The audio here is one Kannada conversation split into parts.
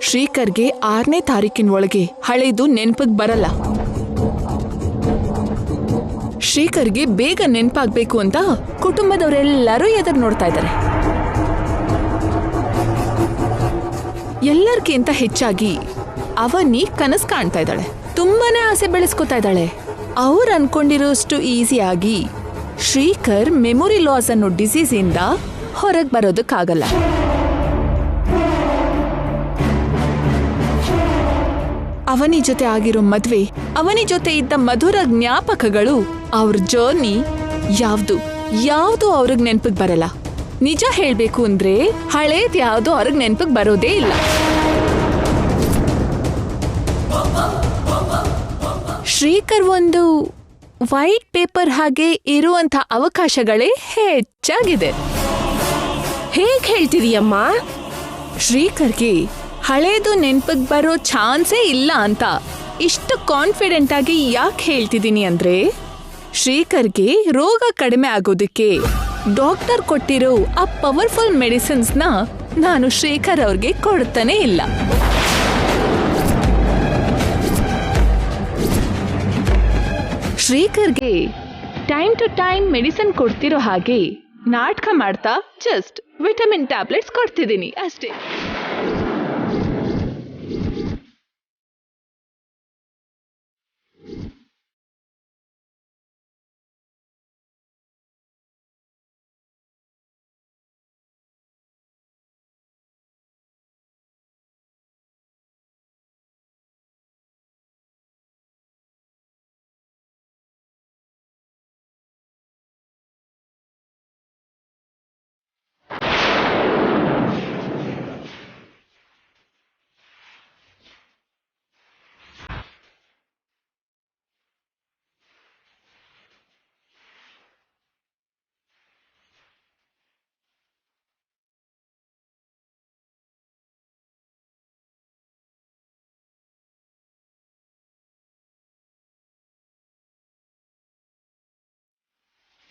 ಶ್ರೀಕರ್ಗೆ 6ನೇ ತಾರೀಕಿನ ಒಳಗೆ ಹಳೇದು ನೆನ್ಪಿಗೆ ಬರಲ್ಲ. ಶ್ರೀಕರ್ಗೆ ಬೇಗ ನೆನ್ಪಾಗ್ಬೇಕು ಅಂತ ಕುಟುಂಬದವರೆಲ್ಲರೂ ಎದುರು ನೋಡ್ತಾ ಇದ್ದಾರೆ. ಎಲ್ಲರಿಗಿಂತ ಹೆಚ್ಚಾಗಿ ಅವನಿ ಕನಸು ಕಾಣ್ತಾ ಇದ್ದಾಳೆ. ತುಂಬಾನೇ ಆಸೆ ಬೆಳೆಸ್ಕೊತಾ ಇದ್ದಾಳೆ. ಅವ್ರು ಅನ್ಕೊಂಡಿರೋಷ್ಟು ಈಸಿಯಾಗಿ ಶ್ರೀಕರ್ ಮೆಮೊರಿ ಲಾಸ್ ಅನ್ನೋ ಡಿಸೀಸ್ ಇಂದ ಹೊರಗೆ ಬರೋದಕ್ಕಾಗಲ್ಲ. ಅವನಿ ಜೊತೆ ಆಗಿರೋ ಮದ್ವೆ, ಅವನಿ ಜೊತೆ ಇದ್ದ ಮಧುರ ಜ್ಞಾಪಕಗಳು, ಅವ್ರ ಜರ್ನಿ ಯಾವ್ದು ಅವ್ರಿಗೆ ನೆನ್ಪಿಗೆ ಬರಲ್ಲ. ನಿಜ ಹೇಳ್ಬೇಕು ಅಂದ್ರೆ ಹಳೇದ್ ಯಾವ್ದು ಅವ್ರಿಗೆ ನೆನ್ಪಿಗೆ ಬರೋದೇ ಇಲ್ಲ. ಶ್ರೀಕರ್ ಒಂದು ವೈಟ್ ಪೇಪರ್ ಹಾಗೆ ಇರುವಂತ ಅವಕಾಶಗಳೇ ಹೆಚ್ಚಾಗಿದೆ. ಹೇಗ್ ಹೇಳ್ತಿದೀಯಮ್ಮ? ಶ್ರೀಕರ್ಗೆ ಹಳೇದು ನೆನ್ಪಿಗೆ ಬರೋ ಚಾನ್ಸೇ ಇಲ್ಲ ಅಂತ ಇಷ್ಟು ಕಾನ್ಫಿಡೆಂಟ್ ಆಗಿ ಯಾಕೆ ಹೇಳ್ತಿದ್ದೀನಿ ಅಂದ್ರೆ, ಶ್ರೀಕರ್ಗೆ ರೋಗ ಕಡಿಮೆ ಆಗೋದಕ್ಕೆ ಡಾಕ್ಟರ್ ಕೊಟ್ಟಿರೋ ಆ ಪವರ್ಫುಲ್ ಮೆಡಿಸಿನ್ಸ್ನ ನಾನು ಶ್ರೀಕರ್ ಅವ್ರಿಗೆ ಕೊಡ್ತಾನೆ ಇಲ್ಲ. ಶ್ರೀಕರ್ಗೆ ಟೈಮ್ ಟು ಟೈಮ್ ಮೆಡಿಸಿನ್ ಕೊಡ್ತಿರೋ ಹಾಗೆ ನಾಟಕ ಮಾಡ್ತಾ ಜಸ್ಟ್ ವಿಟಮಿನ್ ಟ್ಯಾಬ್ಲೆಟ್ಸ್ ಕೊಡ್ತಿದ್ದೀನಿ ಅಷ್ಟೇ.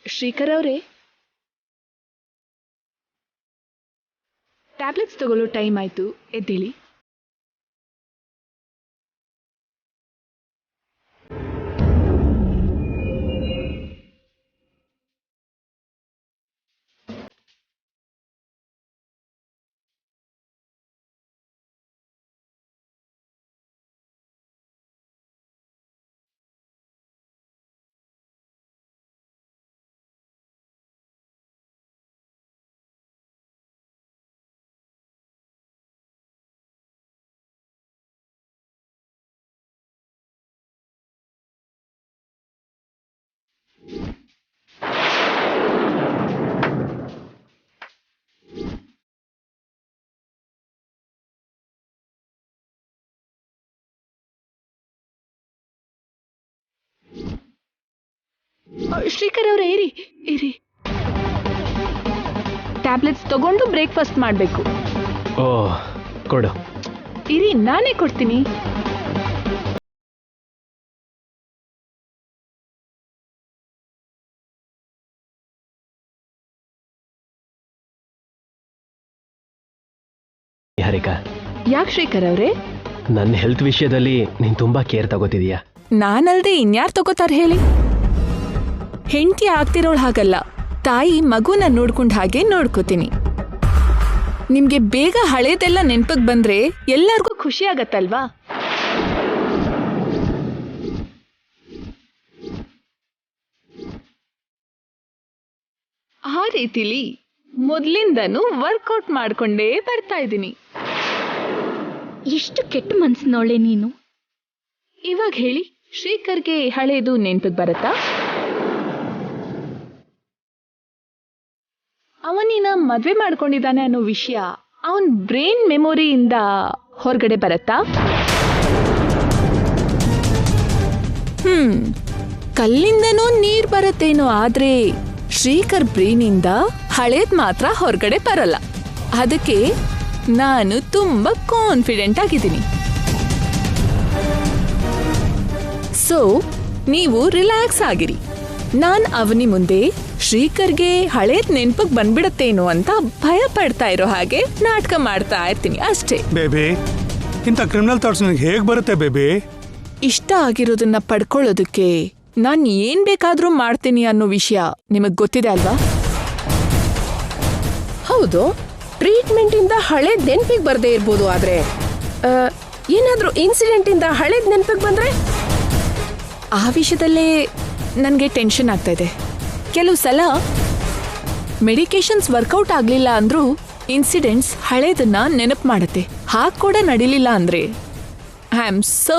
ಶ್ರೀಕರ್ ಅವರೇ, ಟ್ಯಾಬ್ಲೆಟ್ಸ್ ತಗೊಳ್ಳೋ ಟೈಮ್ ಆಯ್ತು, ಎದ್ದೇಳಿ. ಶ್ರೀಕರ್ ಅವರೇ, ಇರಿ. ಟ್ಯಾಬ್ಲೆಟ್ಸ್ ತಗೊಂಡು ಬ್ರೇಕ್ಫಾಸ್ಟ್ ಮಾಡಬೇಕು. ಕೊಡು. ಇರಿ, ನಾನೇ ಕೊಡ್ತೀನಿ. ಹಾರಿಕಾ, ಯಾಕೆ ಶ್ರೀಕರ್ ಅವರೇ? ನನ್ನ ಹೆಲ್ತ್ ವಿಷಯದಲ್ಲಿ ನೀನ್ ತುಂಬಾ ಕೇರ್ ತಗೋತಿದೀಯಾ. ನಾನಲ್ದೆ ಇನ್ಯಾರು ತಗೋತಾರ ಹೇಳಿ? ಹೆಂಡತಿ ಆಗ್ತಿರೋಳು ಹಾಗಲ್ಲ, ತಾಯಿ ಮಗುನ ನೋಡ್ಕೊಂಡ್ ಹಾಗೆ ನೋಡ್ಕೋತೀನಿ. ನಿಮ್ಗೆ ಬೇಗ ಹಳೇದೆಲ್ಲ ನೆನ್ಪಿಗೆ ಬಂದ್ರೆ ಎಲ್ಲರಿಗೂ ಖುಷಿ ಆಗತ್ತಲ್ವಾ? ಆ ರೀತಿಲಿ ಮೊದ್ಲಿಂದನೂ ವರ್ಕೌಟ್ ಮಾಡ್ಕೊಂಡೇ ಬರ್ತಾ ಇದ್ದೀನಿ. ಎಷ್ಟು ಕೆಟ್ಟ ಮನ್ಸಿನೋಳೆ ನೀನು. ಇವಾಗ ಹೇಳಿ, ಶ್ರೀಕರ್ಗೆ ಹಳೇದು ನೆನ್ಪಿಗೆ ಬರತ್ತಾ? ಅವನಿನ ಮದ್ವೆ ಮಾಡ್ಕೊಂಡಿದ್ದಾನೆ ಅನ್ನೋ ವಿಷಯ ಅವನ್ ಬ್ರೈನ್ ಮೆಮೊರಿಯಿಂದ ಹೊರಗಡೆ ಬರತ್ತಾ? ಕಲ್ಲಿಂದನೂ ನೀರ್ ಬರತ್ತೇನೋ, ಆದ್ರೆ ಶ್ರೀಕರ್ ಬ್ರೈನಿಂದ ಹಳೇದ್ ಮಾತ್ರ ಹೊರಗಡೆ ಬರಲ್ಲ. ಅದಕ್ಕೆ ನಾನು ತುಂಬಾ ಕಾನ್ಫಿಡೆಂಟ್ ಆಗಿದ್ದೀನಿ. ಸೊ ನೀವು ರಿಲ್ಯಾಕ್ಸ್ ಆಗಿರಿ. ನಾನ್ ಅವನಿ ಮುಂದೆ ಶ್ರೀಕರ್ಗೆ ಹಳೇದ್ ನೆನ್ಪಕ್ ಬಂದ್ಬಿಡತ್ತೇನೋ ಅಂತ ಭಯ ಪಡ್ತಾ ಇರೋ ಹಾಗೆ ನಾಟಕ ಮಾಡ್ತಾ ಇರ್ತೀನಿ ಅಷ್ಟೇ. ಬೇಬಿ, ಇಂಥ ಕ್ರಿಮಿನಲ್ ಥಾಟ್ಸ್ ನನಗೆ ಹೇಗೆ ಬರುತ್ತೆ ಬೇಬಿ? ಇಷ್ಟ ಆಗಿರೋದನ್ನ ಪಡ್ಕೊಳ್ಳೋದಕ್ಕೆ ನಾನು ಏನ್ ಬೇಕಾದ್ರೂ ಮಾಡ್ತೀನಿ ಅನ್ನೋ ವಿಷಯ ನಿಮಗ್ ಗೊತ್ತಿದೆ ಅಲ್ವಾ? ಹೌದು, ಟ್ರೀಟ್ಮೆಂಟ್ ಇಂದ ಹಳೇದ್ ನೆನ್ಪಿಗೆ ಬರ್ದೇ ಇರ್ಬೋದು. ಆದ್ರೆ ಏನಾದ್ರೂ ಇನ್ಸಿಡೆಂಟ್ ಇಂದ ಹಳೇದ್ ನೆನ್ಪಿಗೆ ಬಂದ್ರೆ ಆ ವಿಷಯದಲ್ಲೇ ನನಗೆ ಟೆನ್ಷನ್ ಆಗ್ತಾ ಇದೆ. ಕೆಲವು ಸಲ ಮೆಡಿಕೇಶನ್ಸ್ ವರ್ಕೌಟ್ ಆಗ್ಲಿಲ್ಲ ಅಂದ್ರೂ ಇನ್ಸಿಡೆಂಟ್ಸ್ ಹಳೇದನ್ನ ನೆನಪು ಮಾಡುತ್ತೆ. ಹಾಗೆ ಕೂಡ ನಡೀಲಿಲ್ಲ ಅಂದ್ರೆ I am so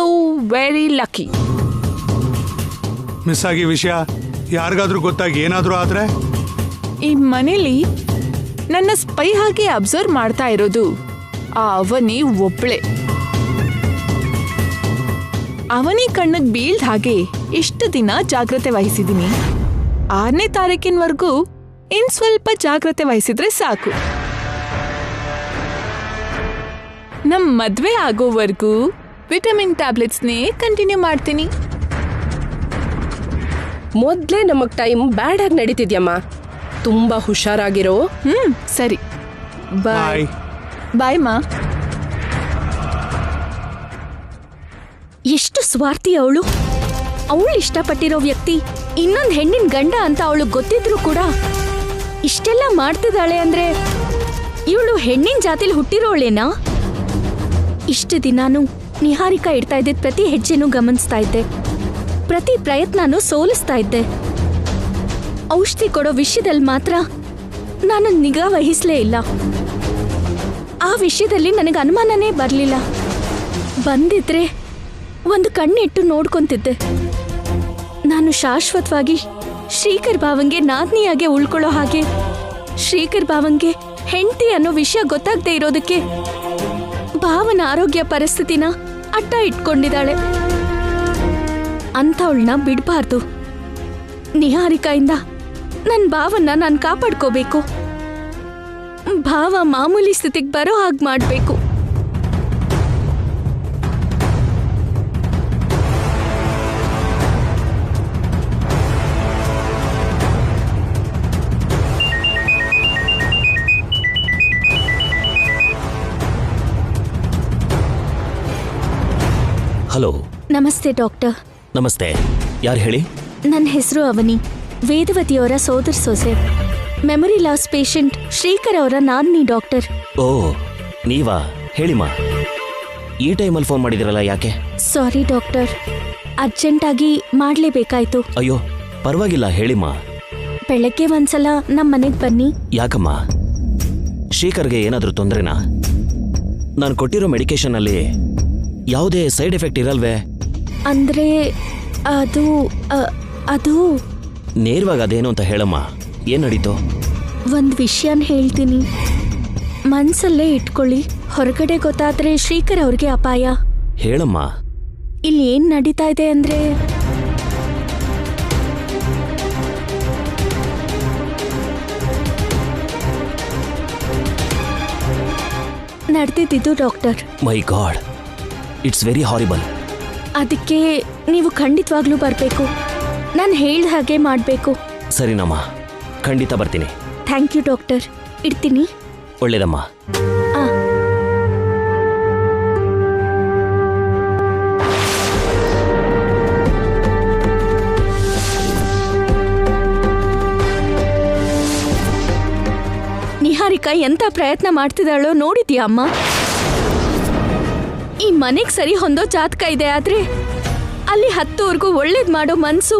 very lucky. Miss ಆಗಿ ವಿಷಯ ಯಾರಿಗಾದ್ರೂ ಗೊತ್ತಾಗಿ ಏನಾದ್ರೂ ಆದ್ರೆ? ಈ ಮನೇಲಿ ನನ್ನ ಸ್ಪೈ ಹಾಗೆ ಅಬ್ಸರ್ವ್ ಮಾಡ್ತಾ ಇರೋದು ಆ ಅವನಿ ಒಬ್ಳೆ. ಅವನಿ ಕಣ್ಣಿಗೆ ಬೀಳ್ದ ಹಾಗೆ ಇಷ್ಟು ದಿನ ಜಾಗ್ರತೆ ವಹಿಸಿದೀನಿ. 6ನೇ ತಾರೀಕಿನವರೆಗೂ ಇನ್ ಸ್ವಲ್ಪ ಜಾಗ್ರತೆ ವಹಿಸಿದ್ರೆ ಸಾಕು. ನಮ್ ಮದ್ವೆ ಆಗೋವರೆಗೂ ವಿಟಮಿನ್ ಟ್ಯಾಬ್ಲೆಟ್ಸ್ನೇ ಕಂಟಿನ್ಯೂ ಮಾಡ್ತೀನಿ. ಮೊದ್ಲೇ ನಮಗ್ ಟೈಮ್ ಬ್ಯಾಡ್ ಆಗಿ ನಡೀತಿದ್ಯಮ್ಮ. ತುಂಬಾ ಹುಷಾರಾಗಿರೋ. ಸರಿ, ಬಾಯ್. ಬಾಯ್ ಮಾ. ಎಷ್ಟು ಸ್ವಾರ್ಥಿ ಅವಳು. ಅವಳು ಇಷ್ಟಪಟ್ಟಿರೋ ವ್ಯಕ್ತಿ ಇನ್ನೊಂದು ಹೆಣ್ಣಿನ ಗಂಡ ಅಂತ ಅವಳು ಗೊತ್ತಿದ್ರು ಕೂಡ ಇಷ್ಟೆಲ್ಲ ಮಾಡ್ತಿದ್ದಾಳೆ ಅಂದ್ರೆ ಇವಳು ಹೆಣ್ಣಿನ ಜಾತಿಲಿ ಹುಟ್ಟಿರೋಳೇನಾ? ಇಷ್ಟು ದಿನಾನು ನಿಹಾರಿಕಾ ಇಡ್ತಾ ಇದ್ದಿದ್ದ ಪ್ರತಿ ಹೆಜ್ಜೆನೂ ಗಮನಿಸ್ತಾ ಇದ್ದೆ, ಪ್ರತಿ ಪ್ರಯತ್ನನೂ ಸೋಲಿಸ್ತಾ ಇದ್ದೆ. ಔಷಧಿ ಕೊಡೋ ವಿಷಯದಲ್ಲಿ ಮಾತ್ರ ನಾನು ನಿಗಾ ವಹಿಸ್ಲೇ ಇಲ್ಲ. ಆ ವಿಷಯದಲ್ಲಿ ನನಗೆ ಅನುಮಾನನೇ ಬರಲಿಲ್ಲ. ಬಂದಿದ್ರೆ ಒಂದು ಕಣ್ಣಿಟ್ಟು ನೋಡ್ಕೊಂತಿದ್ದೆ. ನಾನು ಶಾಶ್ವತವಾಗಿ ಶ್ರೀಕರ್ ಭಾವಂಗೆ ನಾದ್ನಿಯಾಗೆ ಉಳ್ಕೊಳ್ಳೋ ಹಾಗೆ ಶ್ರೀಕರ್ ಭಾವಂಗೆ ಹೆಂಡತಿ ಅನ್ನೋ ವಿಷಯ ಗೊತ್ತಾಗದೆ ಇರೋದಕ್ಕೆ ಭಾವನ ಆರೋಗ್ಯ ಪರಿಸ್ಥಿತಿನ ಅಡ್ಡ ಇಟ್ಕೊಂಡಿದ್ದಾಳೆ. ಅಂಥವಳನ್ನ ಬಿಡಬಾರ್ದು. ನಿಹಾರಿಕಾಯಿಂದ ನನ್ನ ಭಾವನ್ನ ನಾನು ಕಾಪಾಡ್ಕೋಬೇಕು. ಭಾವ ಮಾಮೂಲಿ ಸ್ಥಿತಿಗೆ ಬರೋ ಹಾಗೆ ಮಾಡಬೇಕು. ಹಲೋ. ನಮಸ್ತೆ ಡಾಕ್ಟರ್. ನಮಸ್ತೆ. ಯಾರು ಹೇಳಿ? ನನ್ನ ಹೆಸರು ಅವನಿ, ವೇದವತಿಯವರ ಸೋದರ ಸೊಸೆ, ಮೆಮೊರಿ ಲಾಸ್ ಪೇಷಂಟ್ ಶ್ರೀಕರ್ ಅವರ ನಾದ್ನಿ ಡಾಕ್ಟರ್. ಓ, ನೀವಾ? ಹೇಳಿಮ್ಮ. ಈ ಟೈಮಲ್ಲಿ ಫೋನ್ ಮಾಡಿದಿರಲ್ಲ, ಯಾಕೆ? ಸಾರಿ ಡಾಕ್ಟರ್, ಅರ್ಜೆಂಟಾಗಿ ಮಾಡಲೇಬೇಕಾಯ್ತು. ಅಯ್ಯೋ ಪರವಾಗಿಲ್ಲ, ಹೇಳಿಮ್ಮ. ಬೆಳಗ್ಗೆ ಒಂದ್ಸಲ ನಮ್ಮ ಮನೆಗೆ ಬನ್ನಿ. ಯಾಕಮ್ಮ? ಶ್ರೀಕರ್ಗೆ ಏನಾದರೂ ತೊಂದರೆನಾ? ನಾನು ಕೊಟ್ಟಿರೋ ಮೆಡಿಕೇಶನಲ್ಲಿ ಯಾವುದೇ ಸೈಡ್ ಎಫೆಕ್ಟ್ ಇರಲ್ವೇ? ಅಂದ್ರೆ ಅದು ಅದು ನೇರವಾಗಿ ಅದೇನು ಅಂತ ಹೇಳಮ್ಮ. ಏನು ನಡೀತು? ಒಂದು ವಿಷಯನ ಹೇಳ್ತೀನಿ, ಮನ್ಸಲ್ಲೇ ಇಟ್ಕೊಳ್ಳಿ. ಹೊರಗಡೆ ಗೊತ್ತಾದ್ರೆ ಶ್ರೀಕರ್ ಅವ್ರಿಗೆ ಅಪಾಯ. ಹೇಳಮ್ಮ. ಇಲ್ಲಿ ಏನ್ ನಡೀತಾ ಇದೆ ಅಂದ್ರೆ, ನಡೆದಿದ್ದು doctor. My god, it's very horrible. ಅದಕ್ಕೆ ನೀವು ಖಂಡಿತವಾಗ್ಲೂ ಬರಬೇಕು. ನಾನು ಹೇಳ್ದ ಹಾಗೆ ಮಾಡಬೇಕು. ಸರಿನಮ್ಮ, ಖಂಡಿತ ಬರ್ತೀನಿ. Thank you doctor. ಇಡ್ತೀನಿ. ಒಳ್ಳೇದಮ್ಮ. ಆ ನಿಹಾರಿಕಾ ಎಂತ ಪ್ರಯತ್ನ ಮಾಡ್ತಿದ್ದಾಳೋ ನೋಡಿದ್ಯಾ ಅಮ್ಮ? ಈ ಮನೆಗೆ ಸರಿ ಹೊಂದೋ ಜಾತಕ ಇದೆ, ಆದ್ರೆ ಅಲ್ಲಿ 10ವರೆಗೂ ಒಳ್ಳೇದ್ ಮಾಡೋ ಮನ್ಸು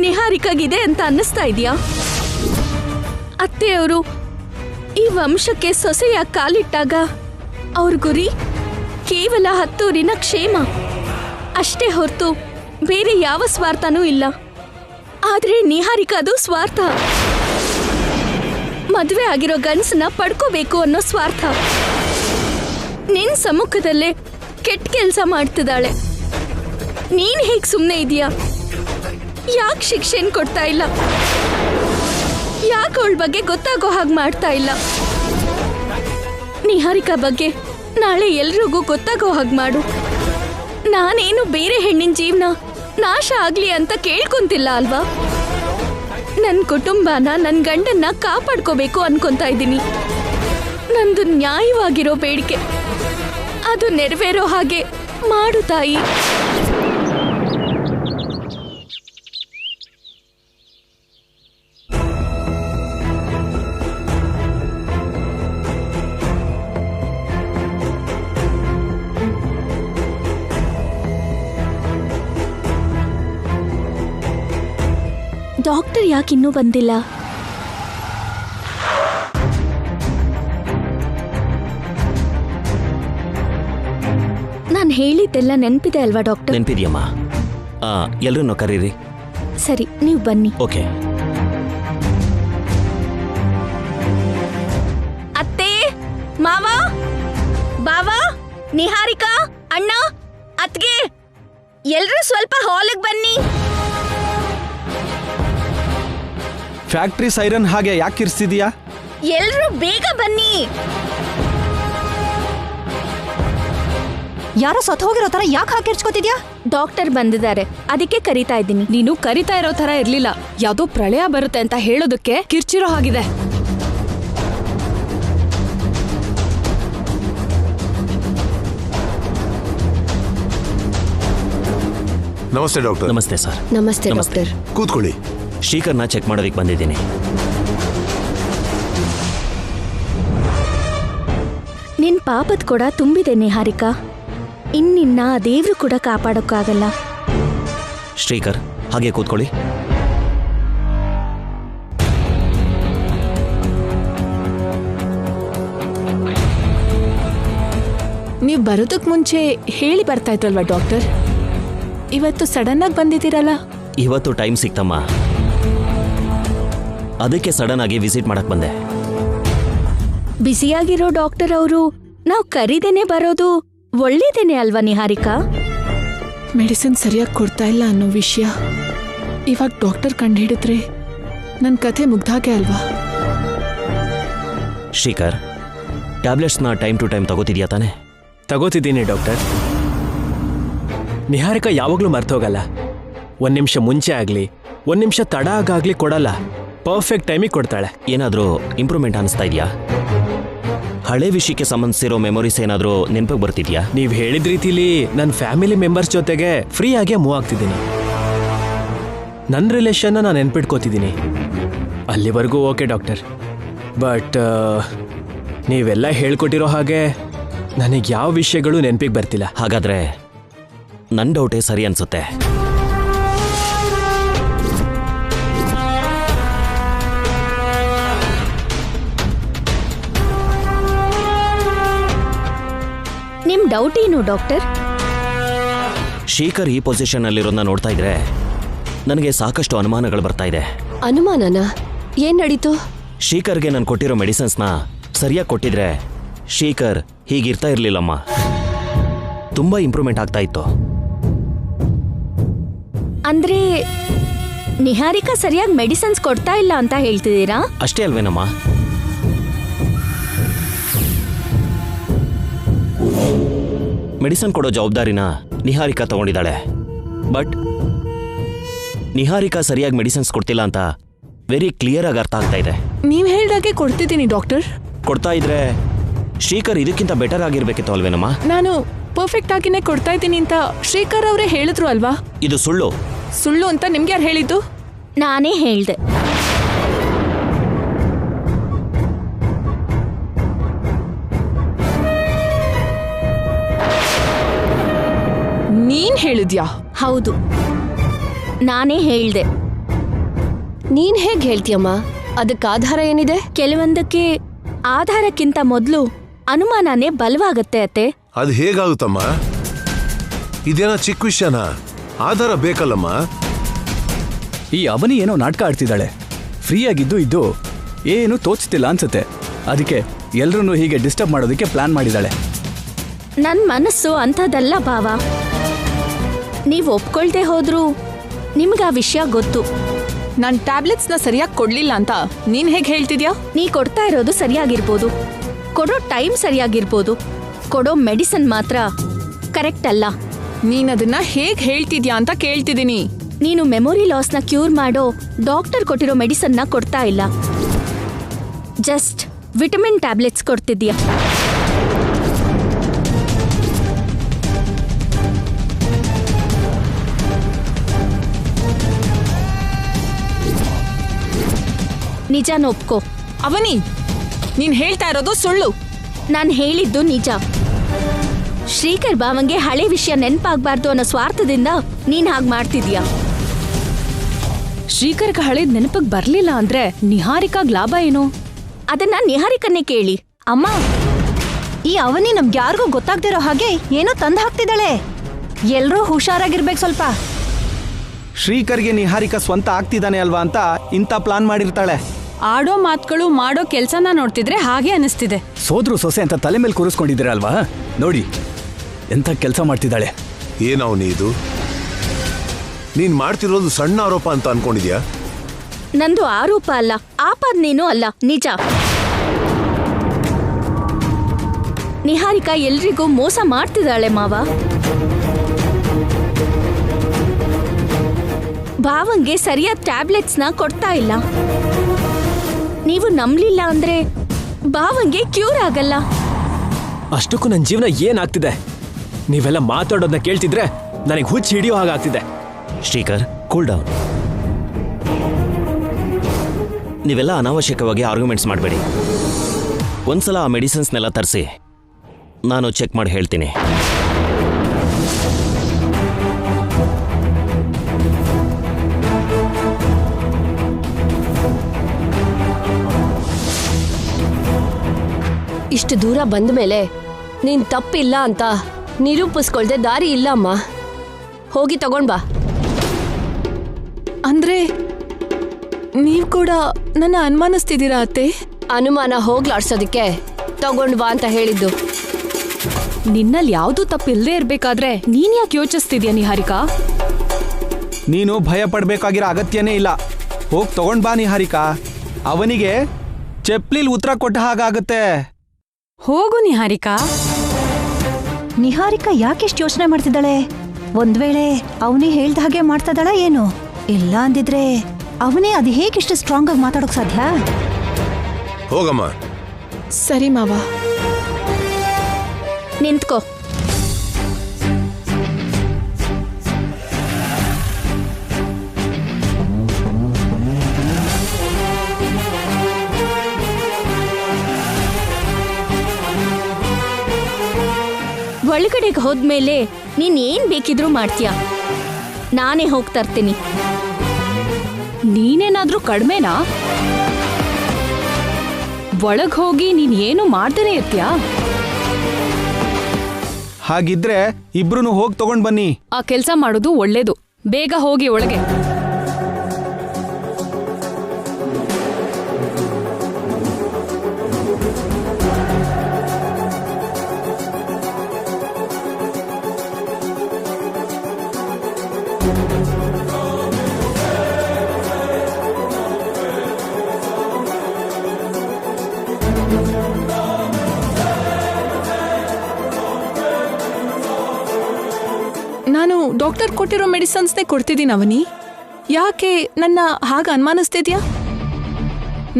ನಿಹಾರಿಕಾಗಿದೆ ಅಂತ ಅನ್ನಿಸ್ತಾ ಇದೆಯಾ? ಅತ್ತೆಯವರು ಈ ವಂಶಕ್ಕೆ ಸೊಸೆಯಾಗಿ ಕಾಲಿಟ್ಟಾಗ ಅವ್ರ ಗುರಿ ಕೇವಲ 10ಊರಿನ ಕ್ಷೇಮ ಅಷ್ಟೇ ಹೊರತು ಬೇರೆ ಯಾವ ಸ್ವಾರ್ಥನೂ ಇಲ್ಲ. ಆದ್ರೆ ನಿಹಾರಿಕಾದು ಸ್ವಾರ್ಥ. ಮದುವೆ ಆಗಿರೋ ಗಂಡಸನ್ನ ಪಡ್ಕೋಬೇಕು ಅನ್ನೋ ಸ್ವಾರ್ಥ. ನಿನ್ ಸಮ್ಮುಖದಲ್ಲೇ ಕೆಟ್ಟ ಕೆಲಸ ಮಾಡ್ತಿದ್ದಾಳೆ. ನೀನ್ ಹೇಗ್ ಸುಮ್ಮನೆ ಇದೀಯಾ? ಯಾಕೆ ಶಿಕ್ಷೆನ್ ಕೊಡ್ತಾ ಇಲ್ಲ? ಯಾಕೆ ಅವಳ ಬಗ್ಗೆ ಗೊತ್ತಾಗೋ ಹಾಗೆ ಮಾಡ್ತಾ ಇಲ್ಲ? ನಿಹಾರಿಕಾ ಬಗ್ಗೆ ನಾಳೆ ಎಲ್ರಿಗೂ ಗೊತ್ತಾಗೋ ಹಾಗೆ ಮಾಡು. ನಾನೇನು ಬೇರೆ ಹೆಣ್ಣಿನ ಜೀವನ ನಾಶ ಆಗ್ಲಿ ಅಂತ ಕೇಳ್ಕೊಂತಿಲ್ಲ ಅಲ್ವಾ? ನನ್ನ ಕುಟುಂಬನ, ನನ್ನ ಗಂಡನ್ನ ಕಾಪಾಡ್ಕೋಬೇಕು ಅನ್ಕೊಂತಾ ಇದ್ದೀನಿ. ನಂದು ನ್ಯಾಯವಾಗಿರೋ ಬೇಡಿಕೆ ಅದು ನೆರವೇರೋ ಹಾಗೆ ಮಾಡು ತಾಯಿ. ಡಾಕ್ಟರ್ ಯಾಕಿನ್ನೂ ಬಂದಿಲ್ಲ? ನಾನು ಹೇಳಿದ್ದೆಲ್ಲ ನೆನಪಿದೆ ಅಲ್ವಾ ಡಾಕ್ಟರ್? ನೆನಪಿದ್ಯಮ್ಮ? ಎಲ್ಲರನ್ನು ಕರೀರಿ. ಸರಿ, ನೀವು ಬನ್ನಿ. ಓಕೆ. ಅತ್ತೆ, ಮಾವ, ಬಾವ, ನಿಹಾರಿಕಾ, ಅಣ್ಣ, ಅತ್ಗೆ, ಎಲ್ರೂ ಸ್ವಲ್ಪ ಹಾಲಿಗೆ ಬನ್ನಿ. ಫ್ಯಾಕ್ಟ್ರಿ ಸೈರನ್ ಹಾಗೆ ಯಾಕೆ ಇರ್ಸಿದೀಯಾ? ಎಲ್ರೂ ಬೇಗ ಬನ್ನಿ. ಯಾರೋ ಸತ್ತು ಹೋಗಿರೋ ತರ ಯಾಕೆ ಹಾಕಿರ್ಚ್ಕೋತಿದ್ಯಾ? ಡಾಕ್ಟರ್ ಬಂದಿದ್ದಾರೆ, ಅದಕ್ಕೆ ಕರಿತಾ ಇದ್ದೀನಿ. ನೀನು ಕರಿತಾ ಇರೋ ತರ ಇರ್ಲಿಲ್ಲ. ಯಾವ್ದೋ ಪ್ರಳಯ ಬರುತ್ತೆ ಅಂತ ಹೇಳೋದಕ್ಕೆ ಕಿರ್ಚಿರೋ ಹಾಗಿದೆ. ನಮಸ್ತೆ ಡಾಕ್ಟರ್. ನಮಸ್ತೆ ಸರ್. ನಮಸ್ತೆ ಡಾಕ್ಟರ್. ಕೂತ್ಕೊಳ್ಳಿ. ಶ್ರೀಕರ್ನ ಚೆಕ್ ಮಾಡೋದಕ್ಕೆ ಬಂದಿದ್ದೀನಿ. ನಿನ್ ಪಾಪದ ಕೂಡ ತುಂಬಿದೆ ನಿಹಾರಿಕಾ. ಇನ್ನಿನ್ನ ದೇವ್ರು ಕೂಡ ಕಾಪಾಡೋಕ್ಕಾಗಲ್ಲ. ಶ್ರೀಕರ್, ಹಾಗೆ ಕೂತ್ಕೊಳ್ಳಿ. ನೀವು ಬರೋದಕ್ಕೆ ಮುಂಚೆ ಹೇಳಿ ಬರ್ತಾ ಇತ್ತಲ್ವಾ ಡಾಕ್ಟರ್? ಇವತ್ತು ಸಡನ್ ಆಗಿ ಬಂದಿದ್ದೀರಲ್ಲ? ಇವತ್ತು ಟೈಮ್ ಸಿಕ್ತಮ್ಮ, ಅದಕ್ಕೆ ಸಡನ್ ಆಗಿ ವಿಸಿಟ್ ಮಾಡಕ್ ಬಂದೆ. ಬ್ಯುಸಿಯಾಗಿರೋ ಡಾಕ್ಟರ್ ಅವರು ನಾವು ಕರೀದೇನೆ ಬರೋದು ಒಳ್ಳೇದೇನೆ ಅಲ್ವಾ ನಿಹಾರಿಕಾ? ಮೆಡಿಸಿನ್ ಸರಿಯಾಗಿ ಕೊಡ್ತಾ ಇಲ್ಲ ಅನ್ನೋ ವಿಷಯ ಇವಾಗ ಡಾಕ್ಟರ್ ಕಂಡುಹಿಡಿದ್ರೆ ನನ್ನ ಕಥೆ ಮುಗ್ದಾಗೆ ಅಲ್ವಾ? ಶ್ರೀಕರ್, ಟ್ಯಾಬ್ಲೆಟ್ಸ್ನ ಟೈಮ್ ಟು ಟೈಮ್ ತಗೋತಿದ್ಯಾ ತಾನೆ? ತಗೋತಿದ್ದೀನಿ ಡಾಕ್ಟರ್. ನಿಹಾರಿಕಾ ಯಾವಾಗಲೂ ಮರ್ತೋಗಲ್ಲ. 1 ನಿಮಿಷ ಮುಂಚೆ ಆಗಲಿ 1 ನಿಮಿಷ ತಡ ಆಗಾಗ್ಲಿ ಕೊಡಲ್ಲ, ಪರ್ಫೆಕ್ಟ್ ಟೈಮಿಗೆ ಕೊಡ್ತಾಳೆ. ಏನಾದರೂ ಇಂಪ್ರೂವ್ಮೆಂಟ್ ಅನಿಸ್ತಾ ಇದೆಯಾ? ಹಳೆ ವಿಷಯಕ್ಕೆ ಸಂಬಂಧಿಸಿರೋ ಮೆಮೊರೀಸ್ ಏನಾದರೂ ನೆನಪಿಗೆ ಬರ್ತಿದ್ಯಾ? ನೀವು ಹೇಳಿದ ರೀತಿಲಿ ನನ್ನ ಫ್ಯಾಮಿಲಿ ಮೆಂಬರ್ಸ್ ಜೊತೆಗೆ ಫ್ರೀ ಆಗೇ ಮೂವ್ ಆಗ್ತಿದ್ದೀನಿ. ನನ್ನ ರಿಲೇಷನ್ನ ನಾನು ನೆನ್ಪಿಟ್ಕೋತಿದ್ದೀನಿ. ಅಲ್ಲಿವರೆಗೂ ಓಕೆ ಡಾಕ್ಟರ್. ಬಟ್ ನೀವೆಲ್ಲ ಹೇಳ್ಕೊಟ್ಟಿರೋ ಹಾಗೆ ನನಗೆ ಯಾವ ವಿಷಯಗಳು ನೆನಪಿಗೆ ಬರ್ತಿಲ್ಲ. ಹಾಗಾದ್ರೆ ನನ್ನ ಡೌಟೇ ಸರಿ ಅನ್ಸುತ್ತೆ. ನಿಮ್ ಡೌಟ್ ಏನು ಡಾಕ್ಟರ್? ಶ್ರೀಕರ್ ಈ ಪೊಸಿಷನ್ ಅಲ್ಲಿರೋದನ್ನ ನೋಡ್ತಾ ಇದ್ರೆ ನನಗೆ ಸಾಕಷ್ಟು ಅನುಮಾನಗಳು ಬರ್ತಾ ಇದೆ. ಅನುಮಾನನ? ಏನ್ ನಡೀತು? ಶ್ರೀಕರ್ಗೆ ನಾನು ಕೊಟ್ಟಿರೋ ಮೆಡಿಸಿನ್ಸ್ನ ಸರಿಯಾಗಿ ಕೊಟ್ಟಿದ್ರೆ ಶ್ರೀಕರ್ ಹೀಗಿರ್ತಾ ಇರ್ಲಿಲ್ಲಮ್ಮ. ತುಂಬಾ ಇಂಪ್ರೂವ್ಮೆಂಟ್ ಆಗ್ತಾ ಇತ್ತು. ಅಂದ್ರೆ ನಿಹಾರಿಕಾ ಸರಿಯಾಗಿ ಮೆಡಿಸಿನ್ಸ್ ಕೊಡ್ತಾ ಇಲ್ಲ ಅಂತ ಹೇಳ್ತಿದ್ದೀರಾ? ಅಷ್ಟೇ ಅಲ್ವೇನಮ್ಮ? ಮೆಡಿಸಿನ್ ಕೊಡೋ ಜವಾಬ್ದಾರಿನ ನಿಹಾರಿಕಾ ತಗೊಂಡಿದ್ದಾಳೆ. ಬಟ್ ನಿಹಾರಿಕಾ ಸರಿಯಾಗಿ ಮೆಡಿಸಿನ್ಸ್ ಕೊಡ್ತಿಲ್ಲ ಅಂತ ವೆರಿ ಕ್ಲಿಯರ್ ಆಗಿ ಅರ್ಥ ಆಗ್ತಾ ಇದೆ. ನೀವು ಹೇಳ್ದಾಗೆ ಕೊಡ್ತಿದ್ದೀನಿ ಡಾಕ್ಟರ್. ಕೊಡ್ತಾ ಇದ್ರೆ ಶ್ರೀಕರ್ ಇದಕ್ಕಿಂತ ಬೆಟರ್ ಆಗಿರ್ಬೇಕಿತ್ತು ಅಲ್ವೇನಮ್ಮ? ನಾನು ಪರ್ಫೆಕ್ಟ್ ಆಗಿನೇ ಕೊಡ್ತಾ ಇದ್ದೀನಿ ಅಂತ ಶ್ರೀಕರ್ ಅವರೇ ಹೇಳಿದ್ರು ಅಲ್ವಾ? ಇದು ಸುಳ್ಳು. ಸುಳ್ಳು ಅಂತ ನಿಮ್ಗೆ ಯಾರು ಹೇಳಿದ್ದು? ನಾನೇ ಹೇಳ್ದೆ. ನೀನ್ ಹೇಳಿದ್ಯಾ? ಹೌದು, ನಾನೇ ಹೇಳ್ದೆ. ನೀನ್ ಹೇಗ್ ಹೇಳ್ತೀಯಮ್ಮ? ಅದಕ್ಕೆ ಆಧಾರ ಏನಿದೆ? ಕೆಲವೊಂದಕ್ಕೆ ಆಧಾರಕ್ಕಿಂತ ಮೊದಲು ಅನುಮಾನನೇ ಬಲವಾಗತ್ತೆ ಅತ್ತೆ. ಅದು ಹೇಗಾಗುತ್ತಮ್ಮ? ಇದೇನೋ ಚಿಕ್ಕ ವಿಷಯನಾ? ಆಧಾರ ಬೇಕಲ್ಲಮ್ಮ. ಈ ಅವನಿ ಏನೋ ನಾಟಕ ಆಡ್ತಿದ್ದಾಳೆ. ಫ್ರೀ ಆಗಿದ್ದು ಇದ್ದು ಏನು ತೋಚ್ತಿಲ್ಲ ಅನ್ಸುತ್ತೆ. ಅದಕ್ಕೆ ಎಲ್ರೂ ಹೀಗೆ ಡಿಸ್ಟರ್ಬ್ ಮಾಡೋದಕ್ಕೆ ಪ್ಲಾನ್ ಮಾಡಿದ್ದಾಳೆ. ನನ್ ಮನಸ್ಸು ಅಂಥದ್ದಲ್ಲ ಭಾವ. ನೀವು ಒಪ್ಕೊಳ್ದೆ ಹೋದ್ರೂ ನಿಮ್ಗೆ ಆ ವಿಷಯ ಗೊತ್ತು. ನಾನು ಟ್ಯಾಬ್ಲೆಟ್ಸ್ನ ಸರಿಯಾಗಿ ಕೊಡ್ಲಿಲ್ಲ ಅಂತ ನೀನ್ ಹೇಗೆ ಹೇಳ್ತಿದ್ಯಾ? ನೀ ಕೊಡ್ತಾ ಇರೋದು ಸರಿಯಾಗಿರ್ಬೋದು, ಕೊಡೋ ಟೈಮ್ ಸರಿಯಾಗಿರ್ಬೋದು, ಕೊಡೋ ಮೆಡಿಸಿನ್ ಮಾತ್ರ ಕರೆಕ್ಟ್ ಅಲ್ಲ. ನೀನ್ ಅದನ್ನ ಹೇಗ್ ಹೇಳ್ತಿದ್ಯಾ ಅಂತ ಕೇಳ್ತಿದ್ದೀನಿ. ನೀನು ಮೆಮೊರಿ ಲಾಸ್ನ ಕ್ಯೂರ್ ಮಾಡೋ ಡಾಕ್ಟರ್ ಕೊಟ್ಟಿರೋ ಮೆಡಿಸನ್ನ ಕೊಡ್ತಾ ಇಲ್ಲ, ಜಸ್ಟ್ ವಿಟಮಿನ್ ಟ್ಯಾಬ್ಲೆಟ್ಸ್ ಕೊಡ್ತಿದ್ಯಾ. ನಿಜಾನ ಒಪ್ಕೋ. ಅವನಿ, ನೀನ್ ಹೇಳ್ತಾ ಇರೋದು ಸುಳ್ಳು. ನಾನು ಹೇಳಿದ್ದು ನಿಜ. ಶ್ರೀಕರ್ ಬಾವಂಗೆ ಹಳೆ ವಿಷಯ ನೆನಪಾಗ್ಬಾರ್ದು ಅನ್ನೋ ಸ್ವಾರ್ಥದಿಂದ ನೀನ್ ಹಾಗೆ ಮಾಡ್ತಿದ್ಯಾ. ಶ್ರೀಕರ್ಗೆ ಹಳೇದ್ ನೆನಪಿಗೆ ಬರ್ಲಿಲ್ಲ ಅಂದ್ರೆ ನಿಹಾರಿಕಾಗ್ ಲಾಭ ಏನು? ಅದನ್ನ ನಿಹಾರಿಕನ್ನೇ ಕೇಳಿ. ಅಮ್ಮ, ಈ ಅವನಿ ನಮ್ಗೆ ಯಾರಿಗೂ ಗೊತ್ತಾಗ್ದಿರೋ ಹಾಗೆ ಏನೋ ತಂದು ಹಾಕ್ತಿದ್ದಾಳೆ. ಎಲ್ರೂ ಹುಷಾರಾಗಿರ್ಬೇಕು ಸ್ವಲ್ಪ. ಶ್ರೀಕರ್ಗೆ ನಿಹಾರಿಕಾ ಸ್ವಂತ ಆಗ್ತಿದ್ದಾನೆ ಅಲ್ವಾ ಅಂತ ಇಂಥ ಪ್ಲಾನ್ ಮಾಡಿರ್ತಾಳೆ. ಆಡೋ ಮಾತುಗಳು ಮಾಡೋ ಕೆಲ್ಸನ ನೋಡ್ತಿದ್ರೆ ಹಾಗೆ ಅನಿಸ್ತಿದೆ. ಸೋದ್ರು ಸೊಸೆ ಅಂತ ತಲೆ ಮೇಲೆ ಕೂರಿಸ್ಕೊಂಡಿದ್ದೀರ ಅಲ್ವಾ? ನೋಡಿ ಎಂಥ ಕೆಲಸ ಮಾಡ್ತಿದ್ದಾಳೆ. ಏನವನಿ ಇದು? ನೀನ್ ಮಾಡ್ತಿರೋದು ಸಣ್ಣ ಆರೋಪ ಅಂತ ಅನ್ಕೊಂಡಿದ್ಯಾ? ನಂದು ಆರೋಪ ಅಲ್ಲ, ಆಪಾದನೇನೂ ಅಲ್ಲ, ನಿಜ. ನಿಹಾರಿಕಾ ಎಲ್ರಿಗೂ ಮೋಸ ಮಾಡ್ತಿದ್ದಾಳೆ ಮಾವ. ಭಾವಂಗೆ ಸರಿಯಾದ ಟ್ಯಾಬ್ಲೆಟ್ಸ್ನ ಕೊಡ್ತಾ ಇಲ್ಲ. ನೀವು ನಂಬಲಿಲ್ಲ ಅಂದ್ರೆ ಭಾವಂಗೆ ಕ್ಯೂರ್ ಆಗಲ್ಲ. ಅಷ್ಟಕ್ಕೂ ನನ್ನ ಜೀವನ ಏನಾಗ್ತಿದೆ? ನೀವೆಲ್ಲ ಮಾತಾಡೋದನ್ನ ಕೇಳ್ತಿದ್ರೆ ನನಗೆ ಹುಚ್ಚು ಹಿಡಿಯೋ ಹಾಗಾಗ್ತಿದೆ. Shrikar, cool down. ನೀವೆಲ್ಲ ಅನಾವಶ್ಯಕವಾಗಿ ಆರ್ಗ್ಯುಮೆಂಟ್ಸ್ ಮಾಡಬೇಡಿ. ಒಂದ್ಸಲ ಆ ಮೆಡಿಸಿನ್ಸ್ನೆಲ್ಲ ತರಿಸಿ ನಾನು ಚೆಕ್ ಮಾಡಿ ಹೇಳ್ತೀನಿ. ಇಷ್ಟು ದೂರ ಬಂದ ಮೇಲೆ ನೀನ್ ತಪ್ಪಿಲ್ಲ ಅಂತ ನಿರೂಪಿಸ್ಕೊಳ್ದೆ ದಾರಿ ಇಲ್ಲ ಅಮ್ಮ. ಹೋಗಿ ತಗೊಂಡ್ ಬಾ. ಅಂದ್ರೆ ನೀವ್ ಕೂಡ ನನ್ನ ಅನುಮಾನಿಸ್ತಿದ್ದೀರಾ ಅತ್ತೆ? ಅನುಮಾನ ಹೋಗ್ಲಾಡ್ಸೋದಕ್ಕೆ ತಗೊಂಡ್ ಬಾ ಅಂತ ಹೇಳಿದ್ದು. ನಿನ್ನಲ್ಲಿ ಯಾವ್ದೂ ತಪ್ಪಿಲ್ಲದೆ ಇರ್ಬೇಕಾದ್ರೆ ನೀನ್ ಯಾಕೆ ಯೋಚಿಸ್ತಿದ್ಯಾ ನಿಹಾರಿಕಾ? ನೀನು ಭಯ ಪಡ್ಬೇಕಾಗಿರೋ ಅಗತ್ಯನೇ ಇಲ್ಲ. ಹೋಗಿ ತಗೊಂಡ್ ಬಾ ನಿಹಾರಿಕಾ. ಅವನಿಗೆ ಚಪ್ಲಿಲ್ ಉತ್ತರ ಕೊಟ್ಟ ಹಾಗಾಗತ್ತೆ. ಹೋಗು ನಿಹಾರಿಕಾ. ನಿಹಾರಿಕಾ ಯಾಕೆಷ್ಟು ಯೋಚನೆ ಮಾಡ್ತಿದ್ದಾಳೆ? ಒಂದ್ ವೇಳೆ ಅವನೇ ಹೇಳ್ದ ಹಾಗೆ ಮಾಡ್ತಿದ್ದಾಳ ಏನು? ಇಲ್ಲ ಅಂದಿದ್ರೆ ಅವನೇ ಅದು ಹೇಗಿಷ್ಟು ಸ್ಟ್ರಾಂಗ್ ಆಗಿ ಮಾತಾಡೋಕ್ ಸಾಧ್ಯ? ಹೋಗಮ್ಮ. ಸರಿ ಮಾವ. ನಿಂತ್ಕೋ. ಒಳಗಡೆಗೆ ಹೋದ್ಮೇಲೆ ನೀನ್ ಏನ್ ಬೇಕಿದ್ರೂ ಮಾಡ್ತೀಯ. ನಾನೇ ಹೋಗಿ ತರ್ತೀನಿ. ನೀನೇನಾದ್ರೂ ಕಡ್ಮೆನಾ? ಒಳಗ್ ಹೋಗಿ ನೀನ್ ಏನು ಮಾಡ್ದೇನೆ ಇರ್ತೀಯಾ? ಹಾಗಿದ್ರೆ ಇಬ್ರು ಹೋಗಿ ತಗೊಂಡ್ ಬನ್ನಿ. ಆ ಕೆಲ್ಸ ಮಾಡೋದು ಒಳ್ಳೇದು. ಬೇಗ ಹೋಗಿ ಒಳಗೆ. ನಾನು ಡಾಕ್ಟರ್ ಕೊಟ್ಟಿರೋ ಮೆಡಿಸನ್ಸ್ನೇ ಕೊಡ್ತಿದ್ದೀನಿ ಅವನಿ. ಯಾಕೆ ನನ್ನ ಹಾಗೆ ಅನುಮಾನಿಸ್ತಿದ್ಯಾ?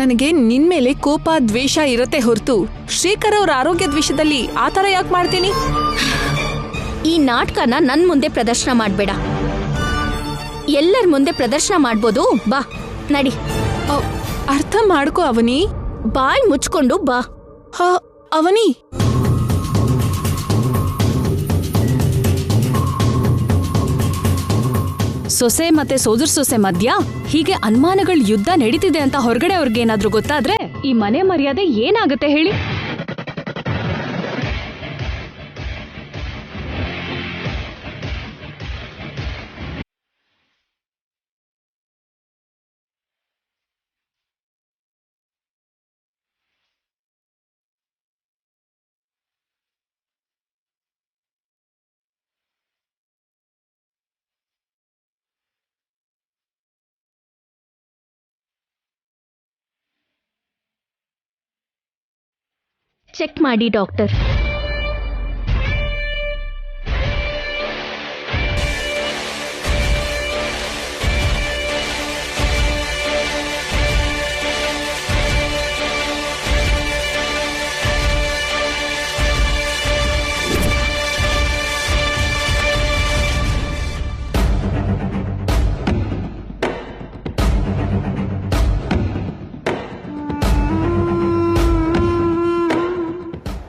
ನನಗೆ ನಿನ್ ಮೇಲೆ ಕೋಪ ದ್ವೇಷ ಇರತ್ತೆ ಹೊರತು ಶ್ರೀಕರ್ ಅವ್ರ ಆರೋಗ್ಯದ ವಿಷಯದಲ್ಲಿ ಆ ಥರ ಯಾಕೆ ಮಾಡ್ತೀನಿ? ಈ ನಾಟಕನ ನನ್ ಮುಂದೆ ಪ್ರದರ್ಶನ ಮಾಡ್ಬೇಡ. ಎಲ್ಲರ ಮುಂದೆ ಪ್ರದರ್ಶನ ಮಾಡ್ಬೋದು. ಬಾ, ನಡಿ. ಅರ್ಥ ಮಾಡ್ಕೋ ಅವನಿ. ಬಾಯ್ ಮುಚ್ಕೊಂಡು ಬಾ. ಅವನಿ, ಸೊಸೆ ಮತ್ತೆ ಸೋದರ ಸೊಸೆ ಮಧ್ಯ ಹೀಗೆ ಅನುಮಾನಗಳ ಯುದ್ಧ ನಡೀತಿದೆ ಅಂತ ಹೊರಗಡೆ ಅವ್ರಿಗೇನಾದ್ರೂ ಗೊತ್ತಾದ್ರೆ ಈ ಮನೆ ಮರ್ಯಾದೆ ಏನಾಗುತ್ತೆ ಹೇಳಿ? ಚೆಕ್ ಮಾಡಿ ಡಾಕ್ಟರ್.